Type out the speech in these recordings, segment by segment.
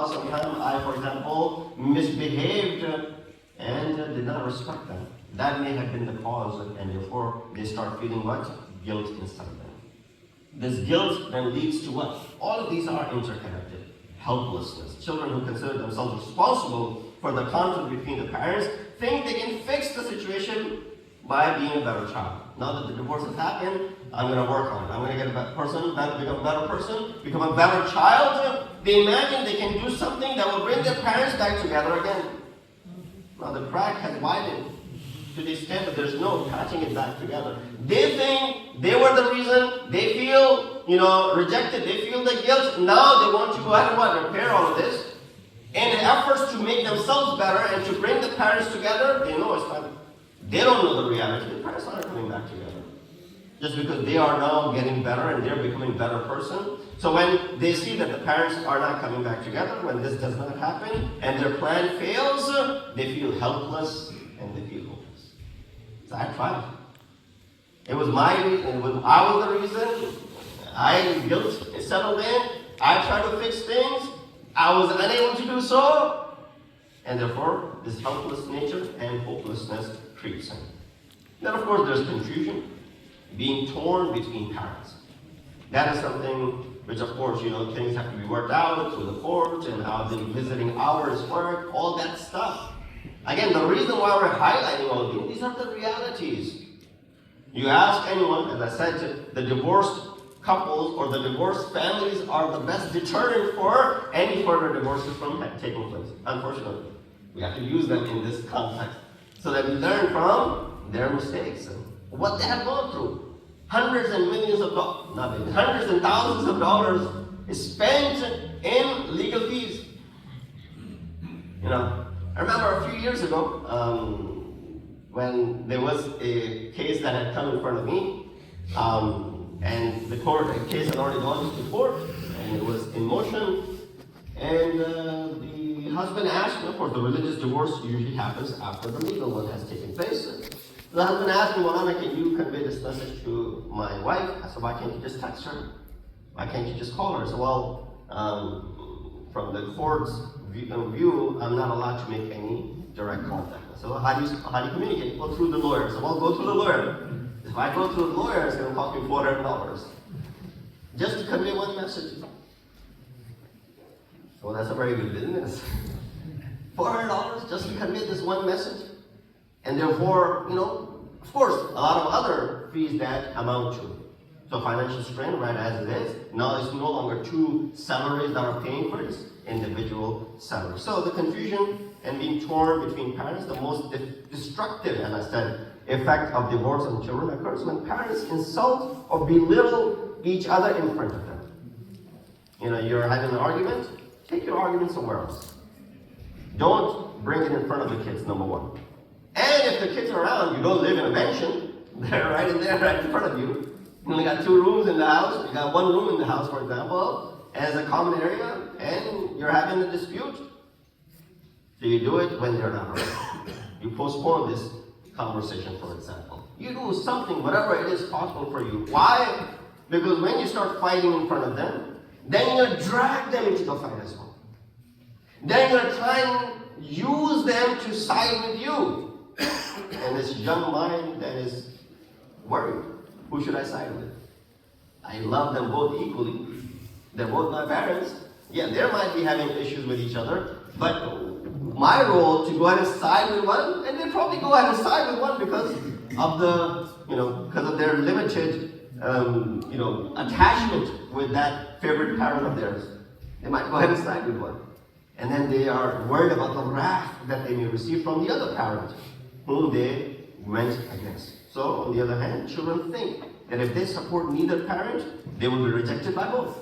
Sometimes I, for example, misbehaved and did not respect them. That may have been the cause, and therefore they start feeling what? Guilt inside them. This guilt then leads to what? All of these are interconnected. Helplessness. Children who consider themselves responsible for the conflict between the parents think they can fix the situation by being a better child. Now that the divorce has happened, I'm going to work on it. I'm going to get a better person, become a better person, become a better child. They imagine they can do something that will bring their parents back together again. Now the crack has widened to the extent that there's no patching it back together. They think they were the reason. They feel, rejected. They feel the guilt. Now they want to go ahead and what? Repair all of this. In efforts to make themselves better and to bring the parents together, they know it's not. They don't know the reality. The parents aren't coming back together. Just because they are now getting better and they're becoming a better person. So when they see that the parents are not coming back together, when this does not happen, and their plan fails, they feel helpless and they feel hopeless. So I tried. It was my reason. I was the reason. Guilt settled in. I tried to fix things. I was unable to do so. And therefore, this helpless nature and hopelessness creeps in. Then, of course, there's confusion, being torn between parents. That is something which, of course, things have to be worked out through the court and how the visiting hours work, all that stuff. Again, the reason why we're highlighting all of these are the realities. You ask anyone, as I said, the divorced couples or the divorced families are the best deterrent for any further divorces from taking place. Unfortunately, we have to use them in this context so that we learn from their mistakes and what they have gone through. Hundreds and millions of dollars, not millions, hundreds and thousands of dollars is spent in legal fees. I remember a few years ago when there was a case that had come in front of me, and the case had already gone to court, and it was in motion, and the husband asked, of course, the religious divorce usually happens after the legal one has taken place. The husband asked me, Molana, can you convey this message to my wife? I said, why can't you just text her? Why can't you just call her? I said, well, from the court's view, I'm not allowed to make any direct contact. I said, well, how do you communicate? Well, through the lawyer. I said, well, go through the lawyer. If I go through the lawyer, it's going to cost me $400 just to convey one message. Well, that's a very good business. $400 just to convey this one message. And therefore, of course, a lot of other fees that amount to. So financial strain, right as it is, now it's no longer two salaries that are paying for this individual salary. So the confusion and being torn between parents, the most destructive, as I said, effect of divorce on children occurs when parents insult or belittle each other in front of them. You're having an argument, take your argument somewhere else. Don't bring it in front of the kids, number one. And if the kids are around, you don't live in a mansion, they're right in there, right in front of you. You only got 2 rooms in the house, you got 1 room in the house, for example, as a common area, and you're having a dispute. So you do it when they're not around. You postpone this conversation, for example. You do something, whatever it is possible for you. Why? Because when you start fighting in front of them, then you're going to drag them into the fight as well. Then you're going to try and use them to side with you. And this young mind that is worried, who should I side with? I love them both equally. They're both my parents. Yeah, they might be having issues with each other, but my role to go ahead and side with one, and they probably go ahead and side with one because of their limited, attachment with that favorite parent of theirs. They might go ahead and side with one. And then they are worried about the wrath that they may receive from the other parent whom they went against. So, on the other hand, children think that if they support neither parent, they will be rejected by both.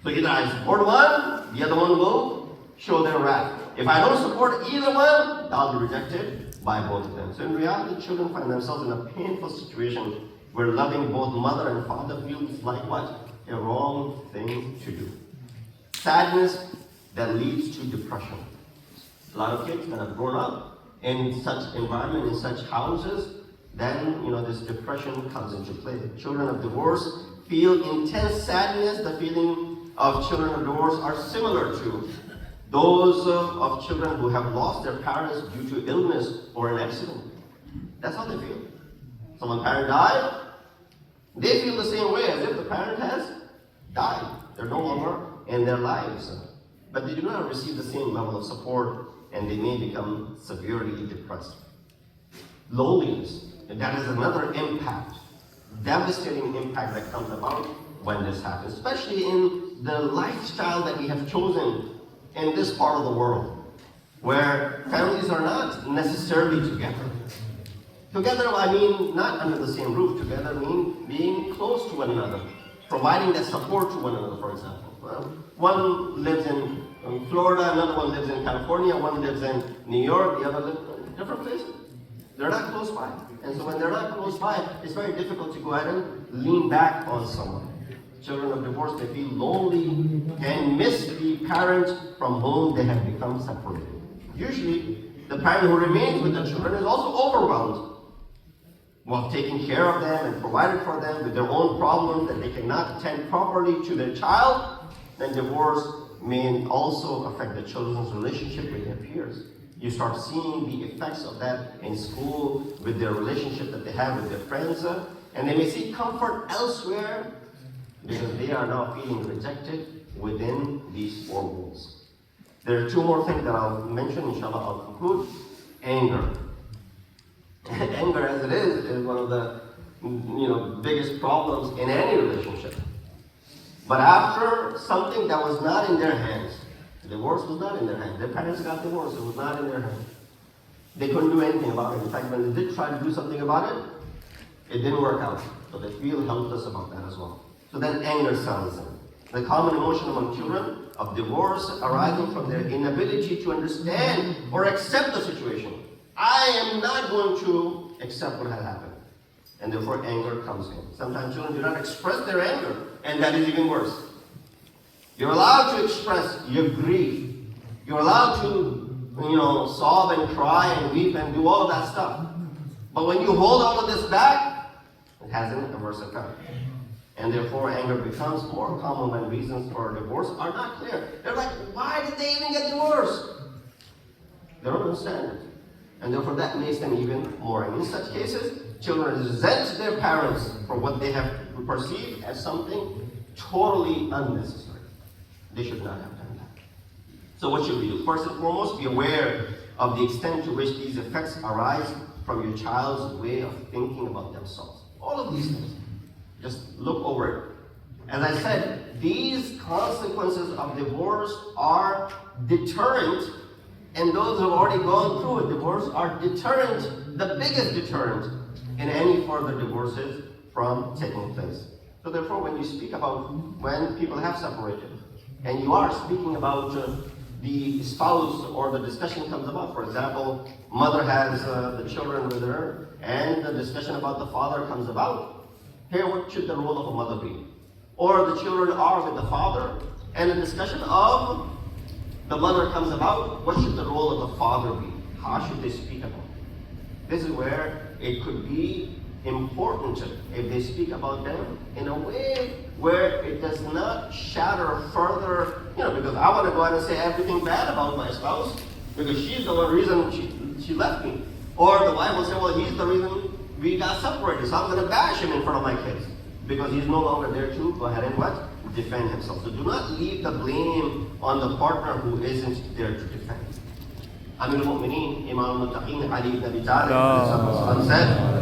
So either I support one, the other one will show their wrath. If I don't support either one, I'll be rejected by both of them. So in reality, children find themselves in a painful situation where loving both mother and father feels like what? A wrong thing to do. Sadness that leads to depression. A lot of kids that have grown up in such environment, in such houses, then this depression comes into play. Children of divorce feel intense sadness, the feeling of children of divorce are similar to those of children who have lost their parents due to illness or an accident. That's how they feel. So when parent died, they feel the same way as if the parent has died. They're no longer in their lives. But they do not receive the same level of support, and they may become severely depressed. Loneliness, and that is another impact, devastating impact that comes about when this happens, especially in the lifestyle that we have chosen in this part of the world, where families are not necessarily together. Together, I mean not under the same roof. Together mean being close to one another, providing that support to one another, for example. One lives in Florida, another one lives in California, one lives in New York, the other lives in different places. They're not close by. And so when they're not close by, it's very difficult to go ahead and lean back on someone. Children of divorce, they feel lonely and miss the parent from whom they have become separated. Usually, the parent who remains with the children is also overwhelmed while taking care of them and providing for them with their own problems that they cannot attend properly to their child. Then divorce may also affect the children's relationship with their peers. You start seeing the effects of that in school, with their relationship that they have with their friends, and they may seek comfort elsewhere because they are now feeling rejected within these four walls. There are two more things that I'll mention, inshallah, I'll conclude. Anger. Anger, as it is one of the biggest problems in any relationship. But after something that was not in their hands, divorce was not in their hands. Their parents got divorced, it was not in their hands. They couldn't do anything about it. In fact, when they did try to do something about it, it didn't work out. So they feel helpless about that as well. So then anger settles in. The common emotion among children of divorce arising from their inability to understand or accept the situation. I am not going to accept what has happened. And therefore anger comes in. Sometimes children do not express their anger, and that is even worse. You're allowed to express your grief. You're allowed to, sob and cry and weep and do all of that stuff. But when you hold all of this back, it has an adverse effect. And therefore anger becomes more common when reasons for divorce are not clear. They're like, why did they even get divorced? They don't understand it. And therefore that makes them even more. And in such cases, children resent their parents for what they have perceived as something totally unnecessary. They should not have done that. So what should we do? First and foremost, be aware of the extent to which these effects arise from your child's way of thinking about themselves. All of these things. Just look over it. As I said, these consequences of divorce are deterrent, and those who have already gone through a divorce are deterrent, the biggest deterrent in any further divorces from taking place. So therefore, when you speak about when people have separated, and you are speaking about the spouse, or the discussion comes about, for example, mother has the children with her, and the discussion about the father comes about. Here, what should the role of a mother be? Or the children are with the father, and the discussion of the mother comes about. What should the role of the father be? How should they speak about it? This is where it could be important if they speak about them in a way where it does not shatter further, because I want to go out and say everything bad about my spouse because she's the one reason she left me. Or the wife will say, well, he's the reason we got separated, so I'm going to bash him in front of my kids because he's no longer there to go ahead and what? Defend himself. So do not leave the blame on the partner who isn't there to defend. Amir al-Mu'mineen, Imam al-Muttaqeen, Ali ibn Abi Talib said,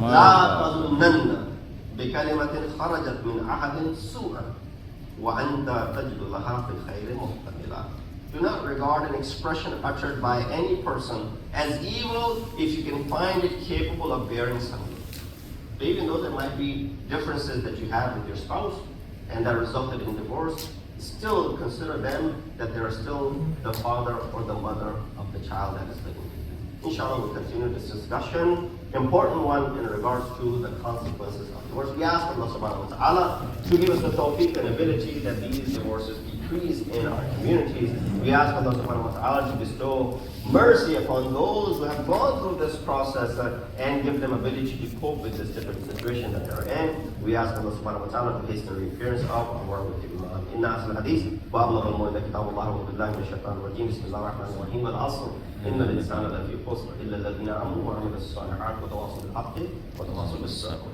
لا تظنن بكلمة خرجت من أحد سوءا وأنت تجد لها في الخير محتملا. Do not regard an expression uttered by any person as evil if you can find it capable of bearing something. So even though there might be differences that you have with your spouse and that resulted in divorce, still consider them that they are still the father or the mother of the child that is living with you. Inshallah, we'll continue this discussion. Important one in regards to the consequences of divorce. We ask Allah subhanahu wa ta'ala to give us the tawfiq and ability that these divorces be increase in our communities. We ask Allah subhanahu wa ta'ala to bestow mercy upon those who have gone through this process and give them ability to cope with this different situation that they're in. We ask Allah subhanahu wa ta'ala to hasten the reappearance of our with Iman. إن أحسن الحديث وأبلغ الموعظة كتاب الله وأعوذ بالله من الشيطان الرجيم بسم الله الرحمن الرحيم العصر إن الإنسان لفي خسر إلا الذين آمنوا وعملوا الصالحات وتواصوا بالحق وتواصوا بالصبر.